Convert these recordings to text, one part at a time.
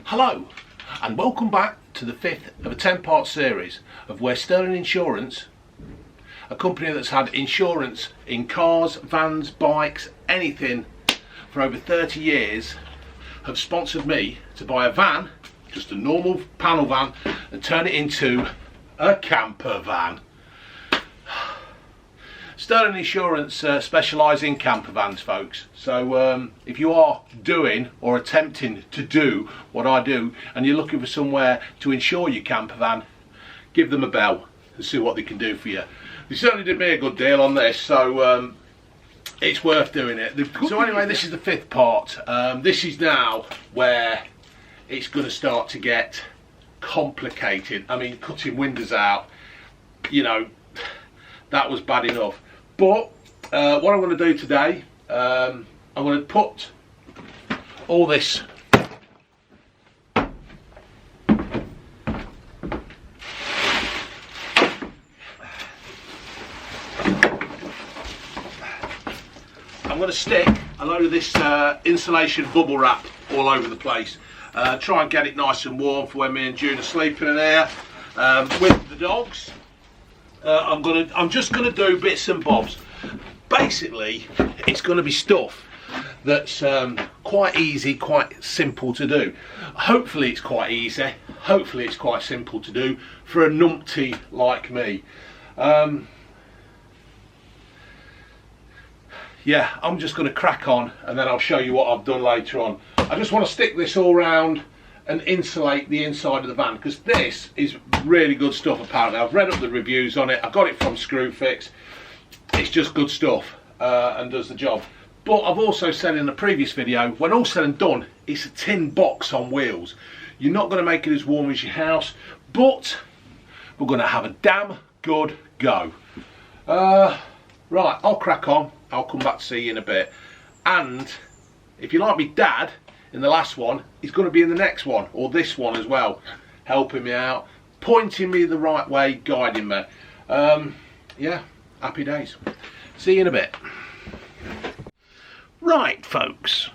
Hello and welcome back to the 5th of a 10-part series of where Sterling Insurance, a company that's had insurance in cars, vans, bikes, anything for over 30 years, have sponsored me to buy a van, just a normal panel van, and turn it into a camper van. Sterling Insurance specialise in camper vans, folks. So if you are doing or attempting to do what I do and you're looking for somewhere to insure your camper van, give them a bell and see what they can do for you. They certainly did me a good deal on this, so it's worth doing it. So anyway, this is the 5th part. This is now where it's going to start to get complicated. I mean, cutting windows out, you know, that was bad enough. But what I'm going to do today, I'm going to put all this I'm going to stick a load of this insulation bubble wrap all over the place. Try and get it nice and warm for when me and June are sleeping in here with the dogs. I'm just going to do bits and bobs. Basically, it's going to be stuff that's quite easy, quite simple to do. Hopefully it's quite easy, hopefully it's quite simple to do for a numpty like me. Yeah, I'm just going to crack on and then I'll show you what I've done later on. I just want to stick this all round and insulate the inside of the van, because this is really good stuff. Apparently I've read up the reviews on it, I got it from Screwfix. It's just good stuff and does the job. But I've also said in a previous video, when all said and done, it's a tin box on wheels. You're not going to make it as warm as your house, but we're going to have a damn good go. Right, I'll crack on. I'll come back to see you in a bit. And if you like me dad in the last one, he's going to be in the next one, or this one as well, helping me out, pointing me the right way, guiding me. Yeah, happy days. See you in a bit. Right, folks,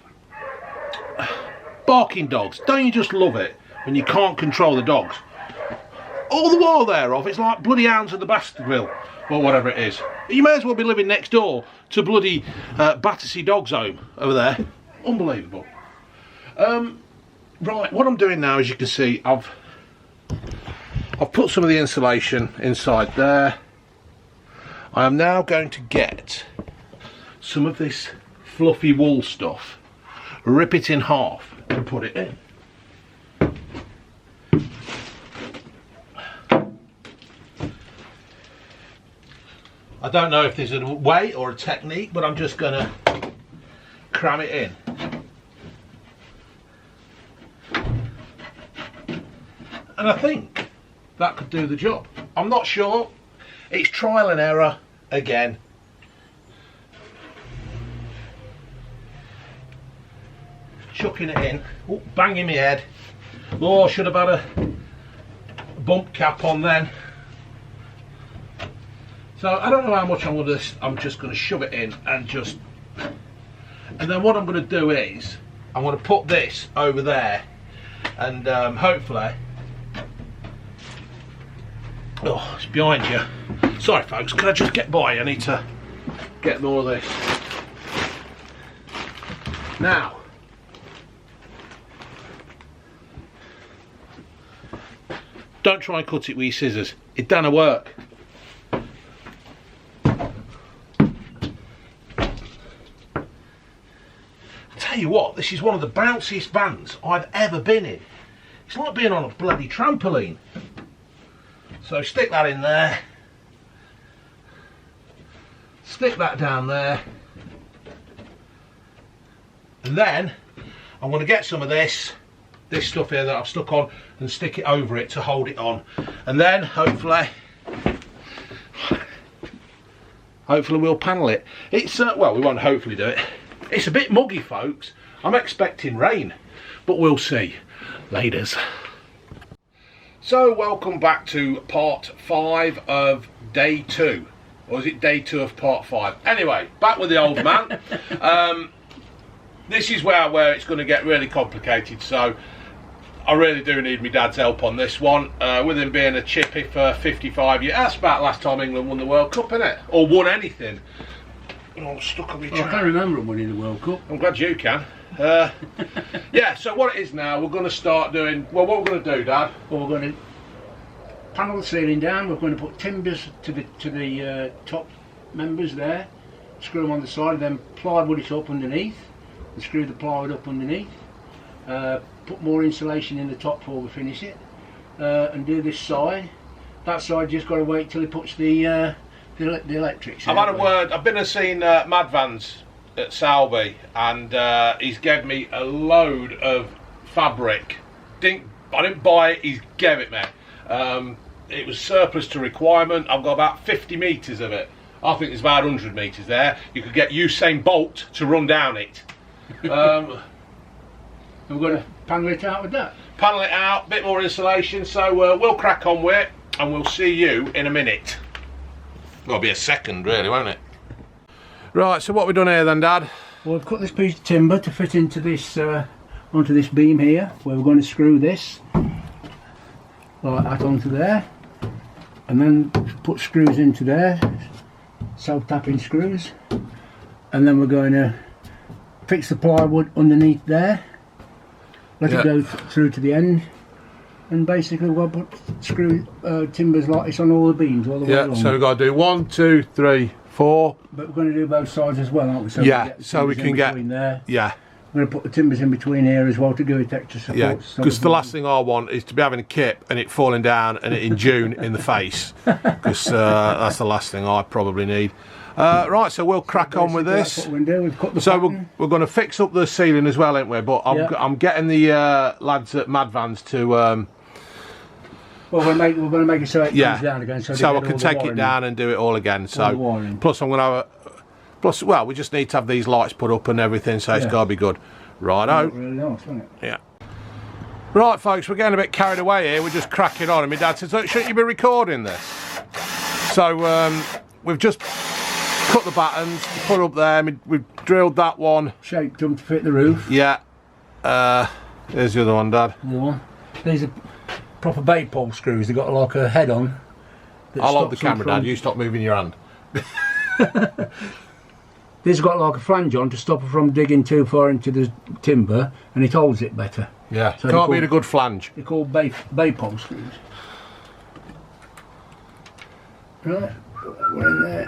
barking dogs, don't you just love it when you can't control the dogs? All the while thereof, it's like bloody hounds at the Baskerville, or whatever it is. You may as well be living next door to bloody Battersea Dogs Home over there. Unbelievable. Right, what I'm doing now, as you can see, I've put some of the insulation inside there. I am now going to get some of this fluffy wool stuff, rip it in half and put it in. I don't know if there's a way or a technique, but I'm just going to cram it in. And I think that could do the job. I'm not sure. It's trial and error again. Chucking it in. Oh, banging my head. Oh, should have had a bump cap on then. So I don't know how much I'm just going to shove it in and just. And then what I'm going to do is I'm going to put this over there, and hopefully. Oh, it's behind you. Sorry folks, can I just get by? I need to get more of this. Now, don't try and cut it with your scissors. It don't work. I tell you what, this is one of the bounciest vans I've ever been in. It's like being on a bloody trampoline. So stick that in there, stick that down there, and then I'm going to get some of this stuff here that I've stuck on and stick it over it to hold it on, and then hopefully we'll panel it. It's well, we won't hopefully do it. It's a bit muggy, folks. I'm expecting rain, but we'll see. Laters. So welcome back to part 5 of day 2, or is it day 2 of part 5? Anyway, back with the old man. This is where it's going to get really complicated. So I really do need my dad's help on this one. With him being a chippy for 55 years, that's about last time England won the World Cup, isn't it? Or won anything. Oh, I'm stuck on my track. I can't remember winning the World Cup. I'm glad you can. Yeah, so what it is now, we're going to start doing, well, what we're going to do, Dad? Well, we're going to panel the ceiling down. We're going to put timbers to the top members there, screw them on the side, then plywood it up underneath, and screw the plywood up underneath. Put more insulation in the top before we finish it, and do this side. That side just got to wait till he puts the electrics. I've had a word. I've been and seen Mad Vans at Salby, and he's gave me a load of fabric. I didn't buy it. He's gave it me. It was surplus to requirement. I've got about 50 metres of it. I think there's about 100 metres there. You could get Usain Bolt to run down it. And we're going to panel it out with that. Panel it out, bit more insulation. So we'll crack on with it, and we'll see you in a minute. Got to be a second, really, won't it? Right. So what we've done here then, Dad? Well, I've cut this piece of timber to fit into this onto this beam here, where we're going to screw this like that onto there, and then put screws into there, self-tapping screws, and then we're going to fix the plywood underneath there, let it go through to the end, and basically we'll put screw timbers like this on all the beams all the way along. So we've got to do 1, 2, 3, 4. But we're going to do both sides as well, aren't we? So we can get there. Yeah. I'm going to put the timbers in between here as well to give it extra support. Yeah, because the last thing I want is to be having a kip and it falling down and it in June in the face, because that's the last thing I probably need. Right, so we'll crack on with this. That's what we're going to do. We've cut the so we're going to fix up the ceiling as well, ain't we? But I'm getting the lads at Mad Vans to. Well, we're going to make it so it comes down again. So I can take it down and do it all again. So plus I'm going to have well, we just need to have these lights put up and everything, so it's got to be good. Righto. Really nice, isn't it? Yeah. Right, folks, we're getting a bit carried away here. We're just cracking on, and my dad says, "Shouldn't you be recording this?" So we've just cut the battens, put up there. We've drilled that one, shaped them to fit the roof. Yeah. Here's the other one, Dad. The other one. These are proper bay pole screws. They've got like a head on. I'll hold the camera, Dad. You stop moving your hand. This has got like a flange on to stop it from digging too far into the timber, and it holds it better. Yeah, so can't beat a good flange. They're called bay pole screws. Right, we're in there.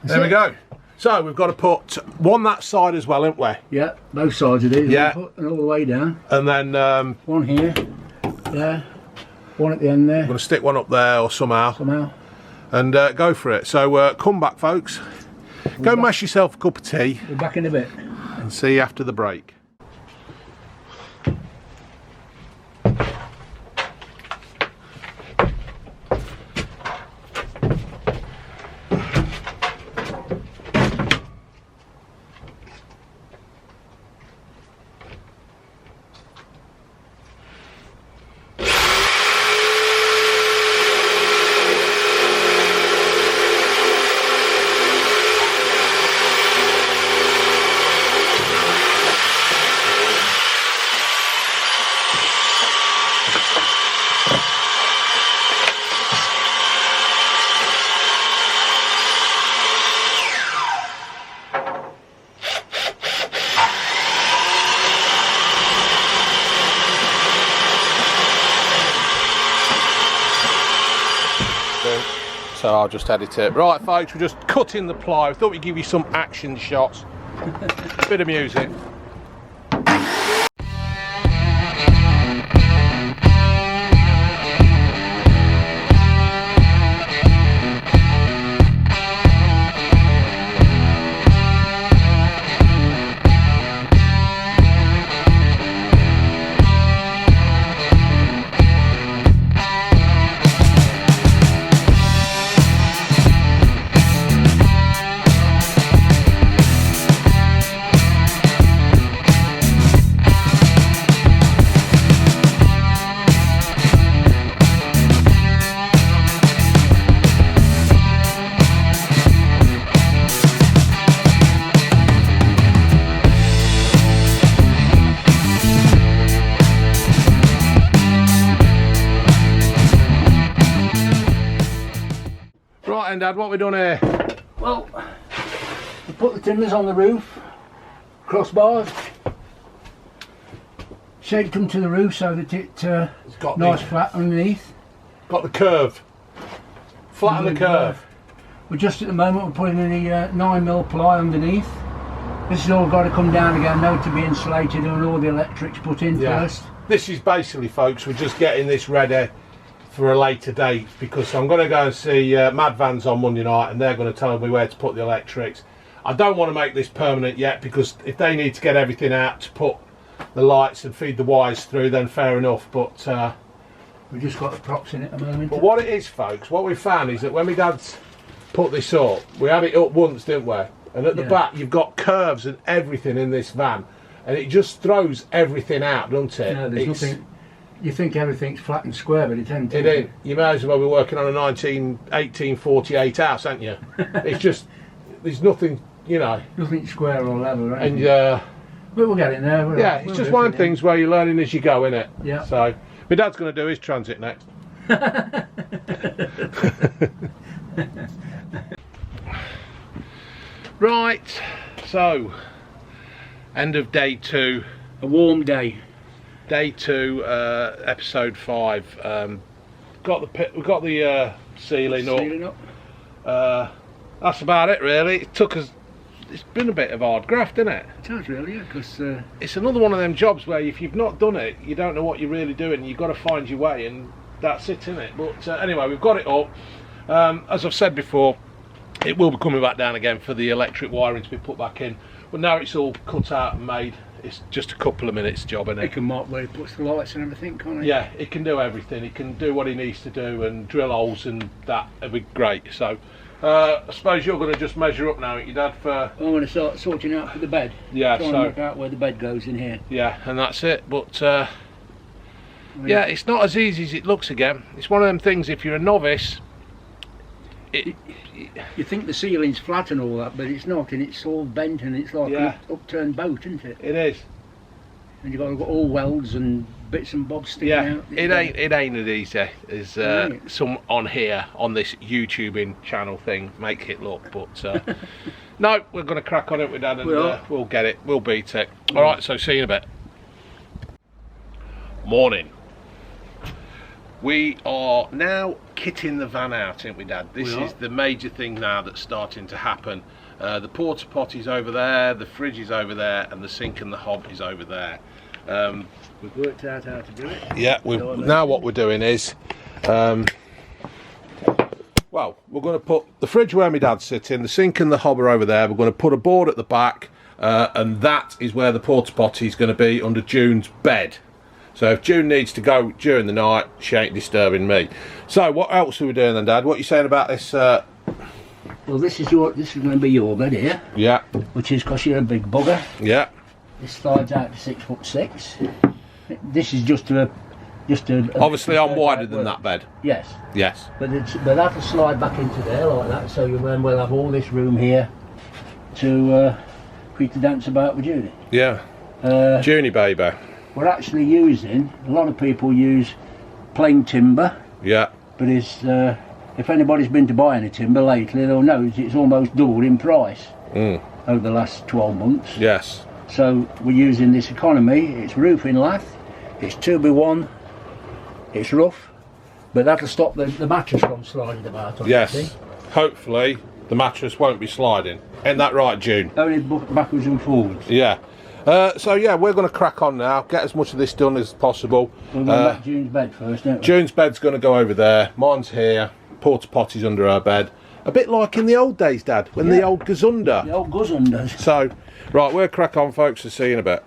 There we go. So we've got to put one that side as well, haven't we? Yeah, both sides of it. Yeah. And all the way down. And then one here, there. One at the end there. I'm going to stick one up there or somehow. And go for it. So come back, folks. Go mash yourself a cup of tea. We're back in a bit. And see you after the break. So I'll just edit it. Right, folks, we're just cutting the ply. I thought we'd give you some action shots. Bit of music. then, Dad, what we done here? Well, we put the timbers on the roof, crossbars, shaped them to the roof so that it's got nice flat underneath. Got the curve. Flat on the curve. We're just at the moment we're putting in the 9mm ply underneath. This has all got to come down again now to be insulated and all the electrics put in first. This is basically, folks, we're just getting this ready for a later date because I'm going to go and see Mad Vans on Monday night and they're going to tell me where to put the electrics. I don't want to make this permanent yet because if they need to get everything out to put the lights and feed the wires through, then fair enough, but we've just got the props in at the moment. But what it is, folks, what we found is that when my dad's put this up, we had it up once, didn't we? And at the back you've got curves and everything in this van and it just throws everything out, doesn't it? No, there's nothing. You think everything's flat and square, but it ain't. It ain't. You may as well be working on a 1848 house, ain't you? It's just, there's nothing, you know. Nothing square or level, right? And but we'll get in there. Yeah, it's just one of the things where you're learning as you go, innit? Yeah. So, my dad's going to do his transit next. Right, so end of day 2. A warm day. Day 2, episode 5. We've got the ceiling up. That's about it, really. It took us. It's been a bit of hard graft, isn't it? It has really, yeah. Because it's another one of them jobs where if you've not done it, you don't know what you're really doing. You've got to find your way, and that's it, isn't it? But anyway, we've got it up. As I've said before, it will be coming back down again for the electric wiring to be put back in. But now it's all cut out and made. It's just a couple of minutes job, isn't it? he can mark where he puts the lights and everything, can't he? Yeah, he can do everything. He can do what he needs to do and drill holes and that. It'd be great. So I suppose you're going to just measure up now, ain't you, Dad? For I'm going to start sorting out for the bed. Yeah, trying to work out where the bed goes in here. Yeah, and that's it. But yeah, it's not as easy as it looks again. It's one of them things, if you're a novice, you think the ceiling's flat and all that, but it's not, and it's all bent and it's like an upturned boat, isn't it? It is. And you've got all welds and bits and bobs sticking out. It ain't as easy as some on here on this YouTubing channel thing make it look. But no, we're going to crack on it with Dad and we'll get it. We'll beat it. All right, so see you in a bit. Morning. We are now kitting the van out, ain't we, Dad? This is the major thing now that's starting to happen. The porta potty's over there, the fridge is over there, and the sink and the hob is over there. We've worked out how to do it. Yeah, now what we're doing is, well, we're going to put the fridge where my dad's sitting, the sink and the hob are over there. We're going to put a board at the back, and that is where the porta potty is going to be under June's bed. So if June needs to go during the night, she ain't disturbing me. So what else are we doing then, Dad? What are you saying about this? Well, this is going to be your bed here. Yeah. Which is because you're a big bugger. Yeah. This slides out to 6'6". This is just a obviously, I'm wider than that bed. Yes. Yes. But that'll slide back into there like that. So then we'll have all this room here to for you to dance about with Judy. Yeah. Junie, baby. We're actually using, a lot of people use plain timber. Yeah. But it's, if anybody's been to buy any timber lately, they'll know it's almost doubled in price over the last 12 months. Yes. So we're using this economy. It's roofing lath, it's 2x1, it's rough, but that'll stop the mattress from sliding about. Yes. Hopefully the mattress won't be sliding. Ain't that right, June? Only backwards and forwards. Yeah. So yeah, we're going to crack on now, get as much of this done as possible. We're going back to June's bed first, don't we? June's bed's going to go over there, mine's here, porta potty's under her bed. A bit like in the old days, Dad, when the old Gazunda. The old Gazundas. So, right, we'll crack on, folks, and see you in a bit.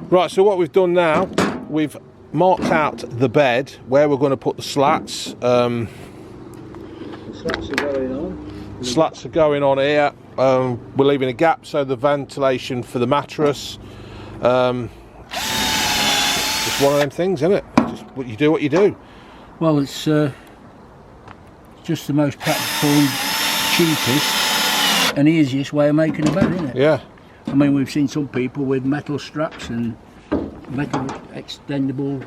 Right, so what we've done now, we've marked out the bed, where we're going to put the slats. The slats are going on. Slats are going on here. We're leaving a gap so the ventilation for the mattress. Just one of them things, isn't it? Just what you do. Well, it's just the most practical, cheapest and easiest way of making a bed, isn't it? Yeah. I mean, we've seen some people with metal straps and metal extendable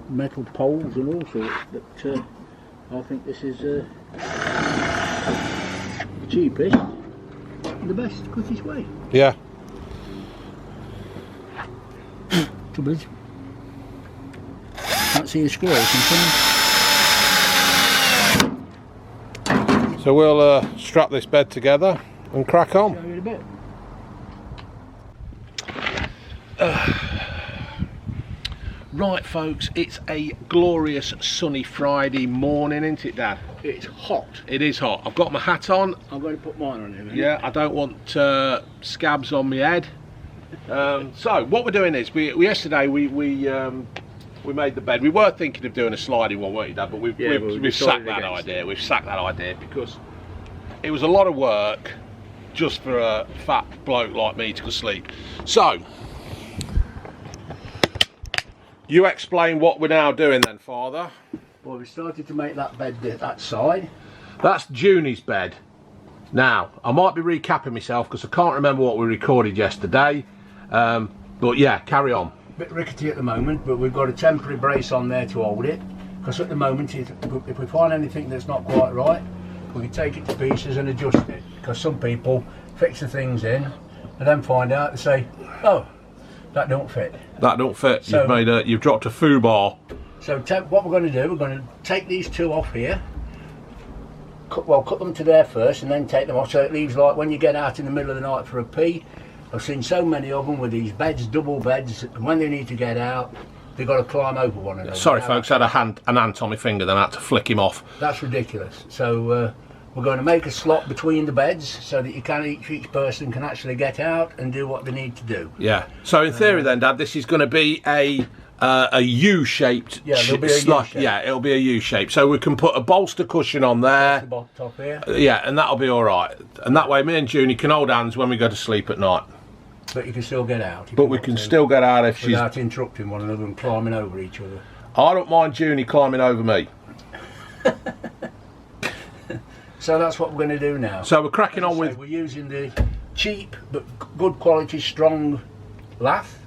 metal poles and all sorts, but I think this is cheapest and the best, quickest way. Yeah. Trouble is, can't see the screw sometimes. So we'll strap this bed together and crack on. Show you in a bit. Right folks, it's a glorious sunny Friday morning, isn't it, Dad? It's hot. It is hot. I've got my hat on. I'm going to put mine on here. Yeah, I don't want scabs on my head. So what we're doing is, yesterday we made the bed. We were thinking of doing a sliding one, weren't you, Dad? But we've sacked that idea. We've sacked that idea because it was a lot of work just for a fat bloke like me to go sleep. So you explain what we're now doing then, Father. Well, we started to make that bed that side. That's Junie's bed. Now, I might be recapping myself because I can't remember what we recorded yesterday. But yeah, carry on. Bit rickety at the moment, but we've got a temporary brace on there to hold it. Because at the moment, if we find anything that's not quite right, we can take it to pieces and adjust it. Because some people fix the things in and then find out and say, oh, that don't fit. That don't fit. So, you've dropped a foo bar. So what we're going to do, we're going to take these two off here. Cut them to there first and then take them off, so it leaves, like when you get out in the middle of the night for a pee. I've seen so many of them with these beds, double beds, and when they need to get out, they've got to climb over one another. Sorry folks, I had an ant on my finger, then I had to flick him off. That's ridiculous. So we're going to make a slot between the beds so that each person can actually get out and do what they need to do. Yeah. So in theory then, Dad, this is going to be a U-shaped slot. Yeah, it'll be a U-shape. So we can put a bolster cushion on there. The top here. Yeah, and that'll be all right. And that way, me and Junie can hold hands when we go to sleep at night. But you can still get out. But we can still get out if she's... without interrupting one another and climbing over each other. I don't mind Junie climbing over me. So that's what we're going to do now. So we're cracking on with... We're using the cheap but good quality strong lath.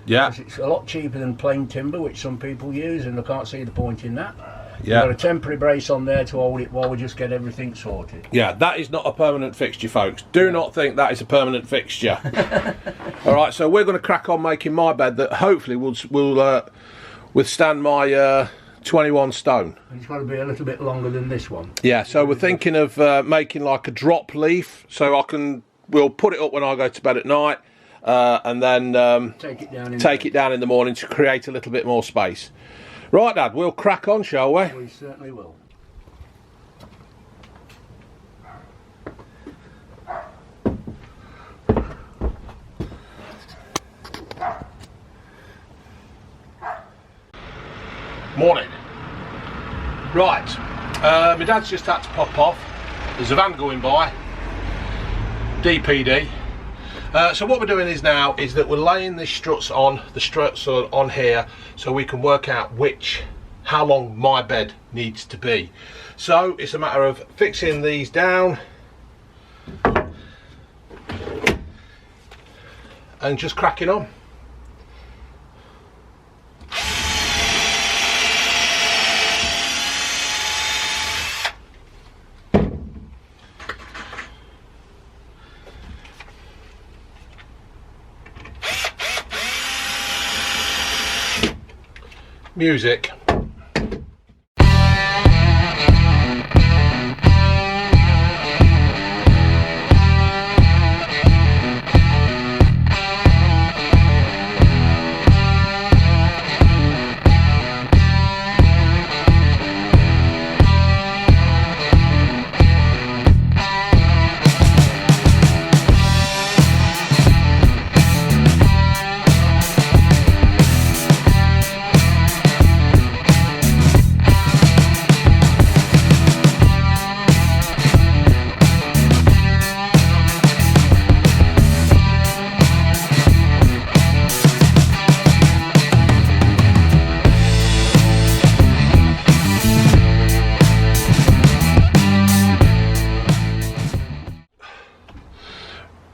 Yeah. It's a lot cheaper than plain timber, which some people use, and I can't see the point in that. Yeah. We've got a temporary brace on there to hold it while we just get everything sorted. Yeah, that is not a permanent fixture, folks. Do not think that is a permanent fixture. All right, so we're going to crack on making my bed that hopefully will withstand my 21 stone. And it's got to be a little bit longer than this one. Yeah, so we're thinking of making like a drop leaf, so we'll put it up when I go to bed at night, and then take it down in the morning to create a little bit more space. Right, Dad, we'll crack on, shall we? We certainly will. Morning. Right, my dad's just had to pop off. There's a van going by, DPD. So what we're doing is that we're laying the struts on here so we can work out how long my bed needs to be. So it's a matter of fixing these down and just cracking on. Music.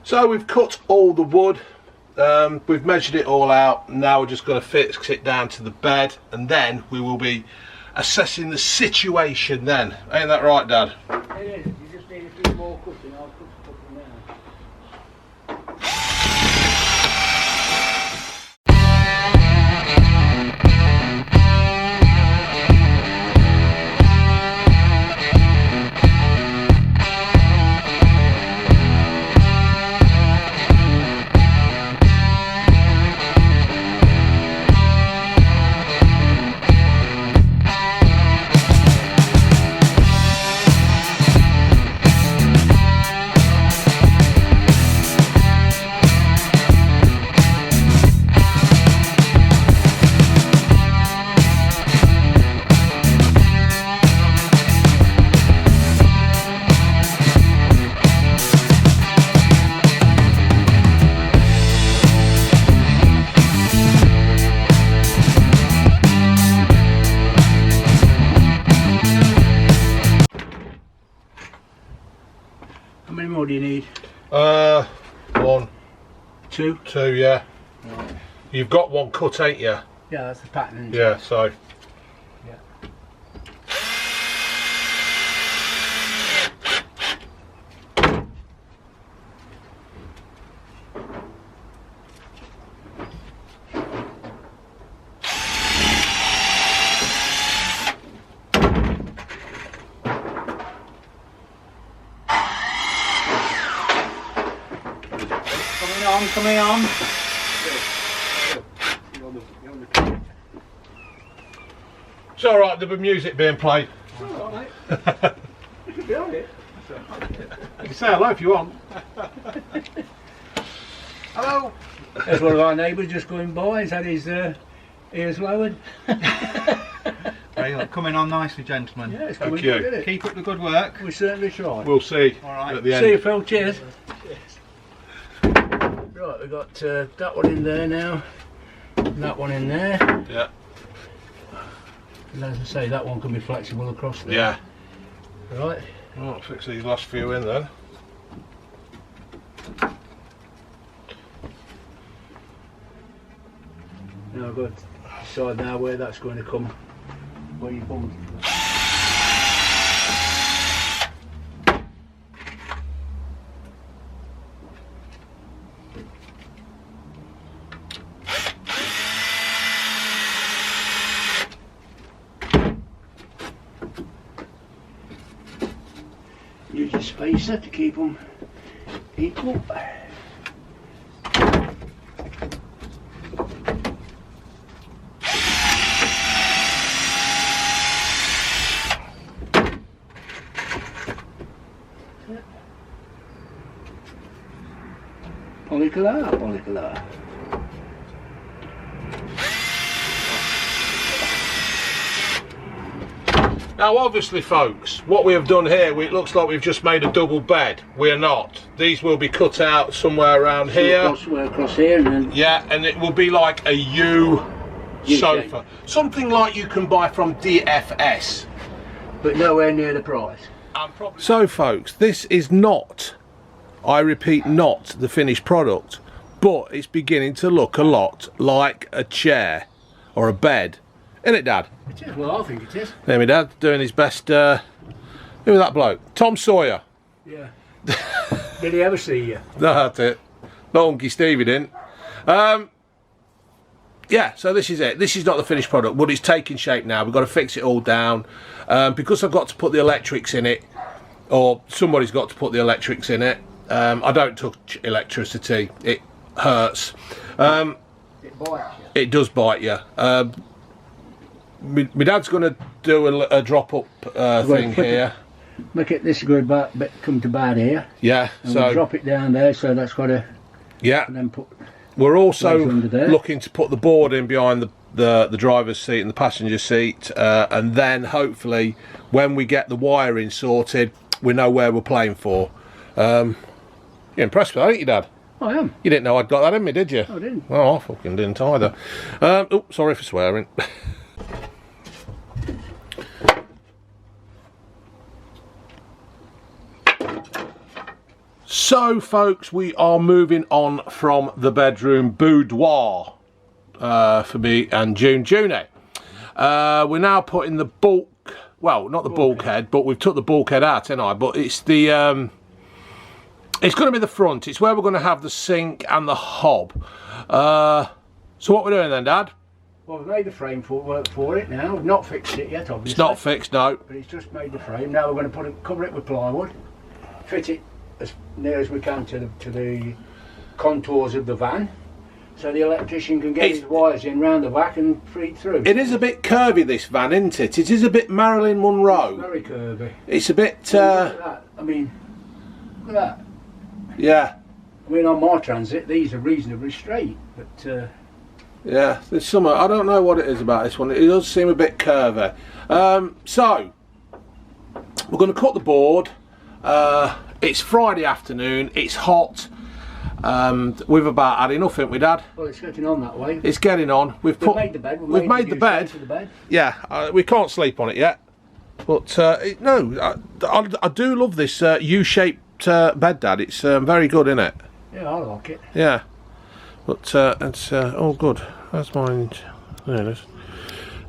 So we've cut all the wood, we've measured it all out. Now we're just going to fix it down to the bed, and then we will be assessing the situation then. Ain't that right, Dad? It is. You just need do more cutting, I'll cut a couple now. How many more do you need? 1, Two? 2, yeah. Right. You've got one cut, ain't you? Yeah, that's the pattern. Isn't Yeah, it? so. Yeah. Coming on. It's alright, there'll be music being played. Alright, mate. You can be on it. You can say hello if you want. Hello. There's one of our neighbours just going by. He's had his ears lowered. Coming on nicely, gentlemen. Yeah, it's Thank coming you. good, isn't it? Keep up the good work. We certainly try. We'll see Alright. at the end. See you, Phil. Cheers. Right, we've got that one in there now. And that one in there. Yeah. And as I say, that one can be flexible across there. Yeah. Right. Well, I'll fix these last few in then. Now I've got to decide now where that's going to come. Where you bump. Use your spacer to keep them equal. Polyclar, polyclar. Now obviously folks, what we have done here, it looks like we've just made a double bed. We're not. These will be cut out somewhere around here. Across here and then... Yeah, and it will be like a U sofa. Something like you can buy from DFS. But nowhere near the price. So folks, this is not, I repeat, not the finished product, but it's beginning to look a lot like a chair or a bed. Isn't it, Dad? It is, well I think it is. There, my dad doing his best. Who was that bloke? Tom Sawyer. Yeah. Did he ever see you? No, that's it. Not Unky Stevie didn't. Yeah, so this is it. This is not the finished product, but it's taking shape now. We've got to fix it all down. Because I've got to put the electrics in it, or somebody's got to put the electrics in it. I don't touch electricity. It hurts. It bites you. It does bite you. My dad's going to do a drop up thing here. Make it this good, but come to bad here. Yeah, And so we'll drop it down there, so that's got to. yeah. And then put. We're also under there. looking to put the board in behind the driver's seat and the passenger seat, and then hopefully when we get the wiring sorted, we know where we're playing for. You're impressed with that, ain't you, Dad? I am. You didn't know I'd got that in me, did you? I didn't. Oh, I fucking didn't either. Oh, sorry for swearing. So folks, we are moving on from the bedroom boudoir for me and Junie. We're now putting the bulk well, not the bulkhead, but we've took the bulkhead out, haven't I? But it's the it's going to be the front. It's where we're going to have the sink and the hob. So what we're doing then, Dad? Well, we've made the frame for it now. We've not fixed it yet, obviously. It's not fixed, no. But it's just made the frame. Now we're going to cover it with plywood, fit it as near as we can to the contours of the van, so the electrician can get his wires in round the back and feed through. It is a bit curvy, this van, isn't it? It is a bit Marilyn Monroe. It's very curvy. It's a bit... Look at that. I mean, look at that. Yeah. I mean, on my Transit, these are reasonably straight, but... yeah, there's some... I don't know what it is about this one. It does seem a bit curvy. So, we're going to cut the board. It's Friday afternoon. It's hot. We've about had enough, haven't we, Dad? Well, it's getting on that way. It's getting on. We've made the bed. We've made the bed. Yeah, we can't sleep on it yet. But no, I do love this U-shaped bed, Dad. It's very good, isn't it? Yeah, I like it. Yeah, but it's all good. That's mine. There it is.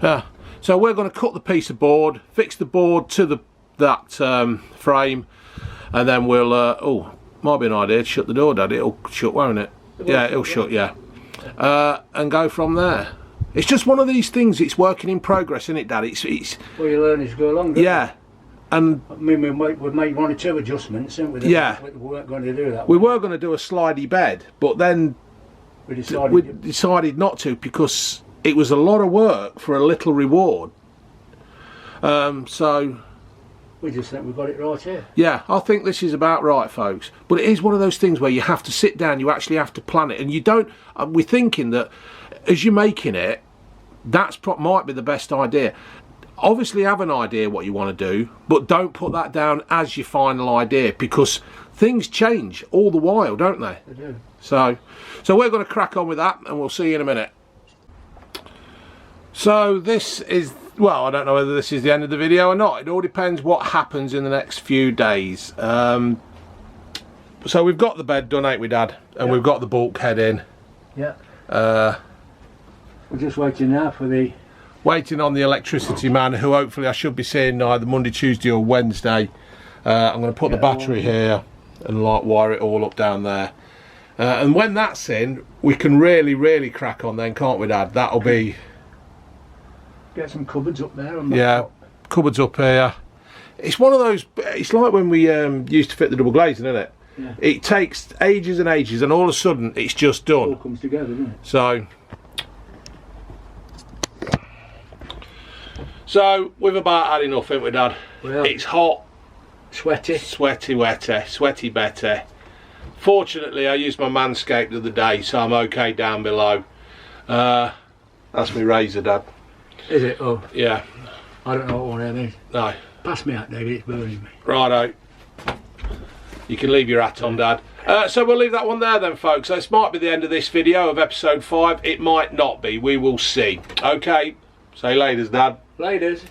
Yeah. So we're going to cut the piece of board, fix the board to that frame, and then we'll. Oh, might be an idea to shut the door, Dad. It'll shut, won't it? Yeah, it'll shut. Yeah. And go from there. It's just one of these things. It's working in progress, isn't it, Dad? It's. Well, you learn as you go along. Yeah. And I mean, we've made one or two adjustments, haven't we? Yeah. We weren't going to do that. We were going to do a slidey bed, but then we decided not to because it was a lot of work for a little reward. So we just think we've got it right here. Yeah, I think this is about right, folks. But it is one of those things where you have to sit down, you actually have to plan it, and you don't. We're thinking that as you're making it, might be the best idea. Obviously have an idea what you want to do, but don't put that down as your final idea, because things change all the while, don't they? They do. So we're going to crack on with that, and we'll see you in a minute. So this is, well, I don't know whether this is the end of the video or not. It all depends what happens in the next few days. So we've got the bed done, ain't we, Dad? And we've got the bulkhead in. Yeah. We're just waiting now for the... Waiting on the electricity man, who hopefully I should be seeing either Monday, Tuesday or Wednesday. I'm going to put the battery here and wire it all up down there. And when that's in, we can really crack on then, can't we, Dad? That'll be... Get some cupboards up there. On top. Cupboards up here. It's one of those... It's like when we used to fit the double glazing, isn't it? Yeah. It takes ages and ages, and all of a sudden it's just done. It all comes together, doesn't it? So we've about had enough, haven't we, Dad? Well, it's hot, sweaty, sweaty Betty. Fortunately, I used my Manscaped the other day, so I'm okay down below. That's my razor, Dad. Is it? Oh. Yeah. I don't know what one it is. No. Pass me out, David. It's burning me. Righto. You can leave your hat on, Dad. So we'll leave that one there then, folks. So this might be the end of this video of episode 5. It might not be. We will see. Okay. Say laters, Dad. Laters.